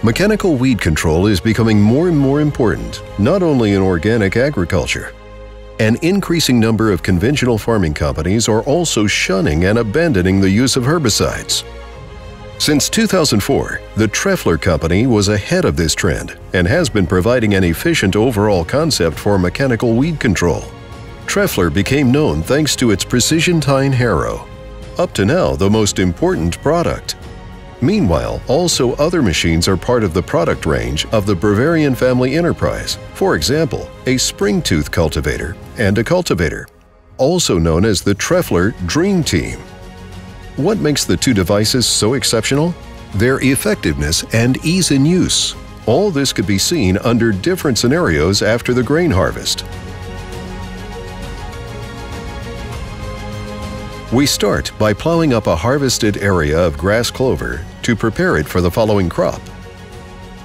Mechanical weed control is becoming more and more important, not only in organic agriculture. An increasing number of conventional farming companies are also shunning and abandoning the use of herbicides. Since 2004, the Treffler company was ahead of this trend and has been providing an efficient overall concept for mechanical weed control. Treffler became known thanks to its precision tine harrow, up to now the most important product. Meanwhile, also other machines are part of the product range of the Bavarian family enterprise, for example, a Springtooth cultivator and a cultivator, also known as the Treffler Dream Team. What makes the two devices so exceptional? Their effectiveness and ease in use. All this could be seen under different scenarios after the grain harvest. We start by plowing up a harvested area of grass clover to prepare it for the following crop.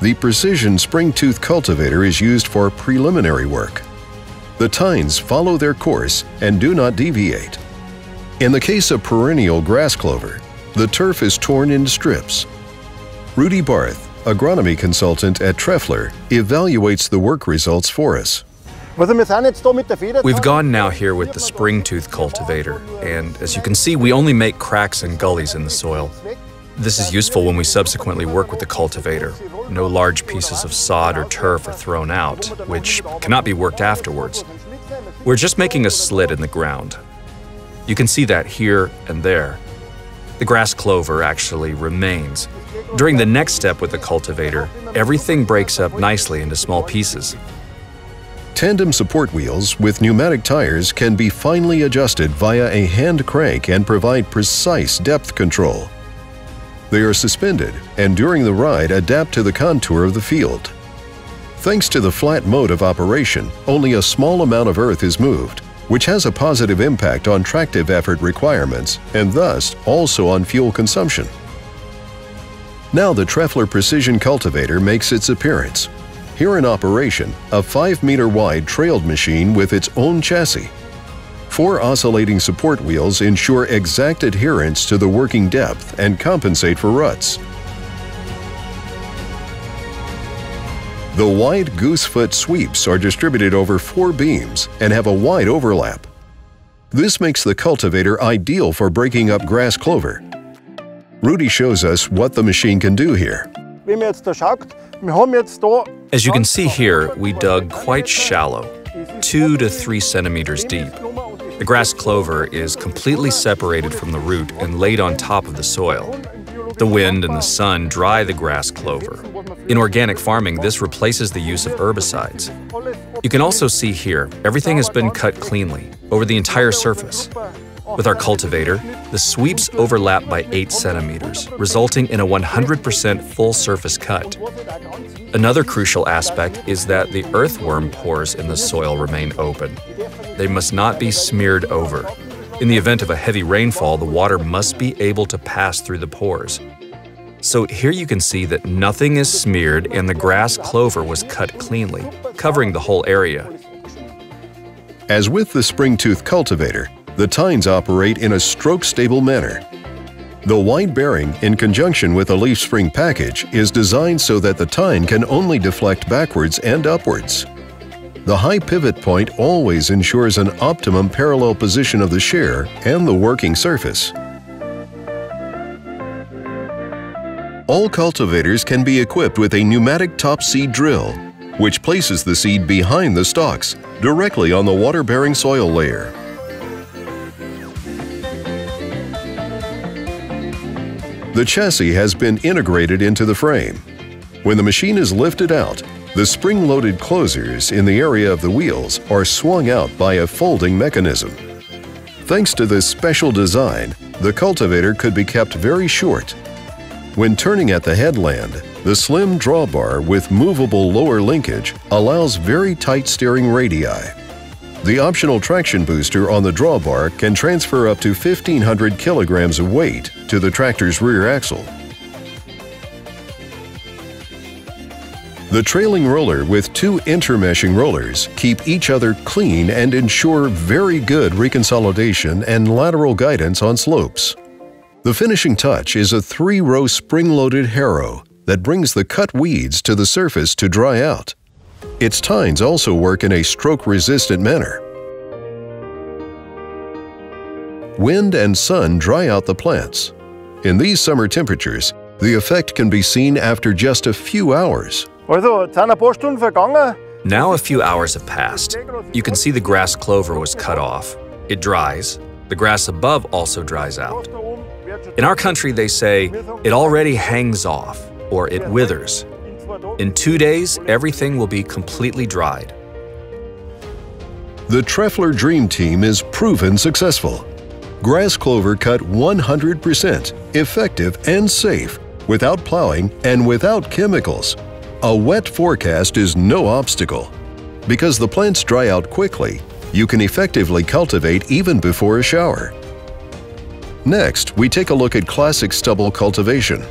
The precision Springtooth cultivator is used for preliminary work. The tines follow their course and do not deviate. In the case of perennial grass clover, the turf is torn into strips. Rudy Barth, agronomy consultant at Treffler, evaluates the work results for us. We've gone now here with the Springtooth cultivator, and as you can see, we only make cracks and gullies in the soil. This is useful when we subsequently work with the cultivator. No large pieces of sod or turf are thrown out, which cannot be worked afterwards. We're just making a slit in the ground. You can see that here and there. The grass clover actually remains. During the next step with the cultivator, everything breaks up nicely into small pieces. Tandem support wheels with pneumatic tires can be finely adjusted via a hand crank and provide precise depth control. They are suspended and during the ride adapt to the contour of the field. Thanks to the flat mode of operation, only a small amount of earth is moved, which has a positive impact on tractive effort requirements and thus also on fuel consumption. Now the Treffler Precision Cultivator makes its appearance. Here in operation, a 5-meter wide trailed machine with its own chassis. 4 oscillating support wheels ensure exact adherence to the working depth and compensate for ruts. The wide goosefoot sweeps are distributed over 4 beams and have a wide overlap. This makes the cultivator ideal for breaking up grass clover. Rudy shows us what the machine can do here. As you can see here, we dug quite shallow, 2 to 3 centimeters deep. The grass clover is completely separated from the root and laid on top of the soil. The wind and the sun dry the grass clover. In organic farming, this replaces the use of herbicides. You can also see here, everything has been cut cleanly, over the entire surface. With our cultivator, the sweeps overlap by 8 centimeters, resulting in a 100% full surface cut. Another crucial aspect is that the earthworm pores in the soil remain open. They must not be smeared over. In the event of a heavy rainfall, the water must be able to pass through the pores. So here you can see that nothing is smeared and the grass clover was cut cleanly, covering the whole area. As with the Springtooth cultivator, the tines operate in a stroke-stable manner. The wide bearing, in conjunction with a leaf spring package, is designed so that the tine can only deflect backwards and upwards. The high pivot point always ensures an optimum parallel position of the share and the working surface. All cultivators can be equipped with a pneumatic top seed drill, which places the seed behind the stalks, directly on the water-bearing soil layer. The chassis has been integrated into the frame. When the machine is lifted out, the spring-loaded closers in the area of the wheels are swung out by a folding mechanism. Thanks to this special design, the cultivator could be kept very short. When turning at the headland, the slim drawbar with movable lower linkage allows very tight steering radii. The optional traction booster on the drawbar can transfer up to 1,500 kilograms of weight to the tractor's rear axle. The trailing roller with 2 intermeshing rollers keep each other clean and ensure very good reconsolidation and lateral guidance on slopes. The finishing touch is a 3-row spring-loaded harrow, that brings the cut weeds to the surface to dry out. Its tines also work in a stroke-resistant manner. Wind and sun dry out the plants. In these summer temperatures, the effect can be seen after just a few hours. Now a few hours have passed. You can see the grass clover was cut off. It dries. The grass above also dries out. In our country, they say, it already hangs off, or it withers. In 2 days, everything will be completely dried. The Treffler Dream Team is proven successful. Grass clover cut 100%, effective and safe, without plowing and without chemicals. A wet forecast is no obstacle. Because the plants dry out quickly, you can effectively cultivate even before a shower. Next, we take a look at classic stubble cultivation.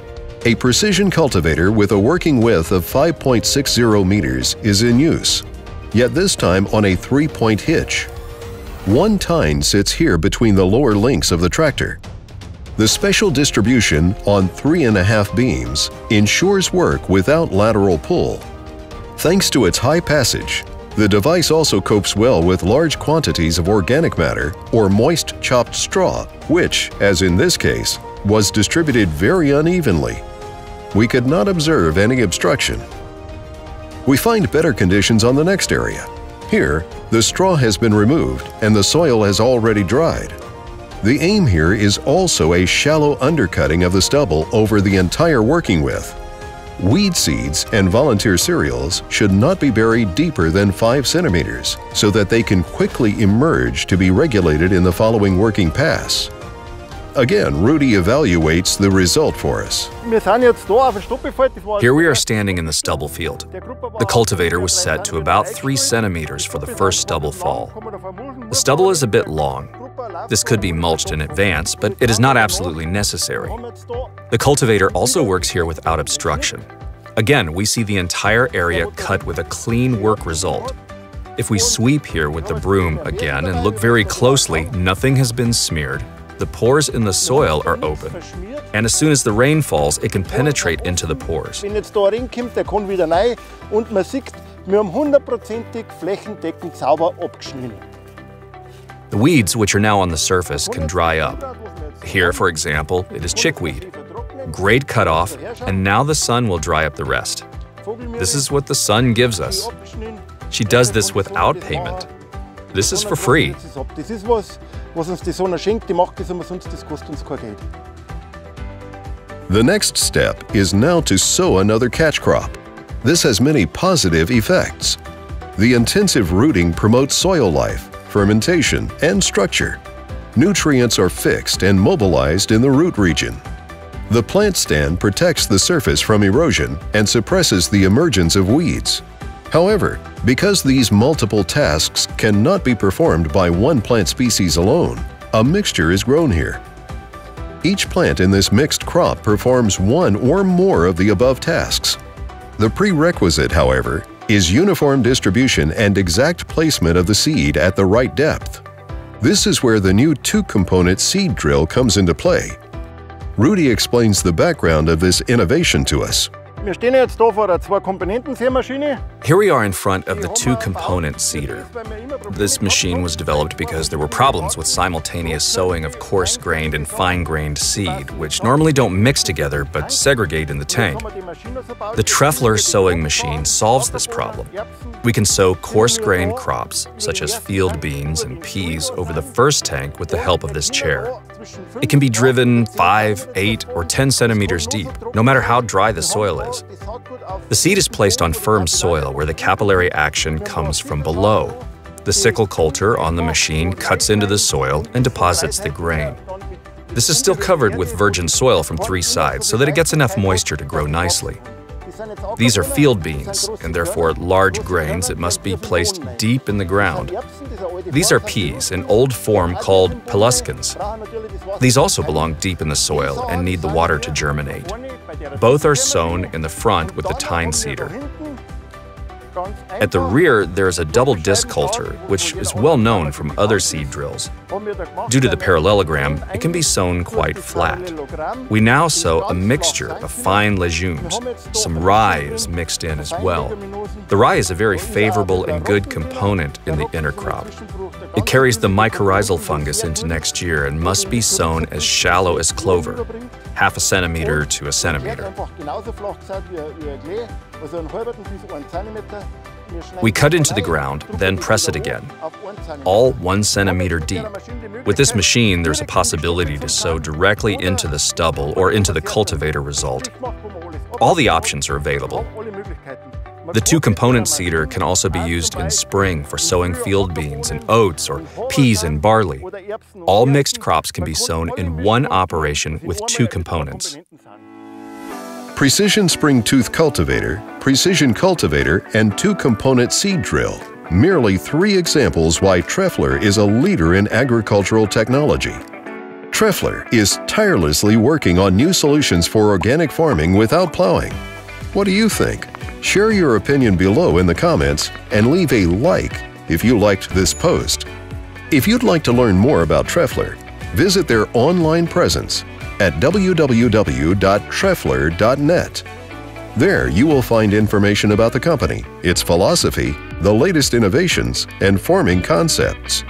A precision cultivator with a working width of 5.60 meters is in use, yet this time on a 3-point hitch. One tine sits here between the lower links of the tractor. The special distribution on 3.5 beams ensures work without lateral pull. Thanks to its high passage, the device also copes well with large quantities of organic matter or moist chopped straw, which, as in this case, was distributed very unevenly. We could not observe any obstruction. We find better conditions on the next area. Here, the straw has been removed and the soil has already dried. The aim here is also a shallow undercutting of the stubble over the entire working width. Weed seeds and volunteer cereals should not be buried deeper than 5 centimeters so that they can quickly emerge to be regulated in the following working pass. Again, Rudy evaluates the result for us. Here we are standing in the stubble field. The cultivator was set to about 3 centimeters for the first stubble fall. The stubble is a bit long. This could be mulched in advance, but it is not absolutely necessary. The cultivator also works here without obstruction. Again, we see the entire area cut with a clean work result. If we sweep here with the broom again and look very closely, nothing has been smeared. The pores in the soil are open, and as soon as the rain falls, it can penetrate into the pores. The weeds, which are now on the surface, can dry up. Here, for example, it is chickweed. Great cutoff, and now the sun will dry up the rest. This is what the sun gives us. She does this without payment. This is for free. The next step is now to sow another catch crop. This has many positive effects. The intensive rooting promotes soil life, fermentation, and structure. Nutrients are fixed and mobilized in the root region. The plant stand protects the surface from erosion and suppresses the emergence of weeds. However, because these multiple tasks cannot be performed by one plant species alone, a mixture is grown here. Each plant in this mixed crop performs one or more of the above tasks. The prerequisite, however, is uniform distribution and exact placement of the seed at the right depth. This is where the new 2-component seed drill comes into play. Rudy explains the background of this innovation to us. Here we are in front of the 2-component seeder. This machine was developed because there were problems with simultaneous sowing of coarse-grained and fine-grained seed, which normally don't mix together but segregate in the tank. The Treffler sowing machine solves this problem. We can sow coarse-grained crops, such as field beans and peas, over the first tank with the help of this chair. It can be driven 5, 8, or 10 centimeters deep, no matter how dry the soil is. The seed is placed on firm soil where the capillary action comes from below. The sickle coulter on the machine cuts into the soil and deposits the grain. This is still covered with virgin soil from 3 sides so that it gets enough moisture to grow nicely. These are field beans, and therefore large grains that must be placed deep in the ground. These are peas, an old form called peluskins. These also belong deep in the soil and need the water to germinate. Both are sown in the front with the tine seeder. At the rear, there is a double disc coulter, which is well known from other seed drills. Due to the parallelogram, it can be sown quite flat. We now sow a mixture of fine legumes. Some rye is mixed in as well. The rye is a very favorable and good component in the intercrop. It carries the mycorrhizal fungus into next year and must be sown as shallow as clover, half a centimeter to a centimeter. We cut into the ground, then press it again, all 1 centimeter deep. With this machine, there's a possibility to sow directly into the stubble or into the cultivator result. All the options are available. The 2-component seeder can also be used in spring for sowing field beans and oats or peas and barley. All mixed crops can be sown in one operation with 2 components. Precision Springtooth cultivator, precision cultivator, and 2-component seed drill. Merely 3 examples why Treffler is a leader in agricultural technology. Treffler is tirelessly working on new solutions for organic farming without plowing. What do you think? Share your opinion below in the comments and leave a like if you liked this post. If you'd like to learn more about Treffler, visit their online presence at www.treffler.net. There you will find information about the company, its philosophy, the latest innovations, and farming concepts.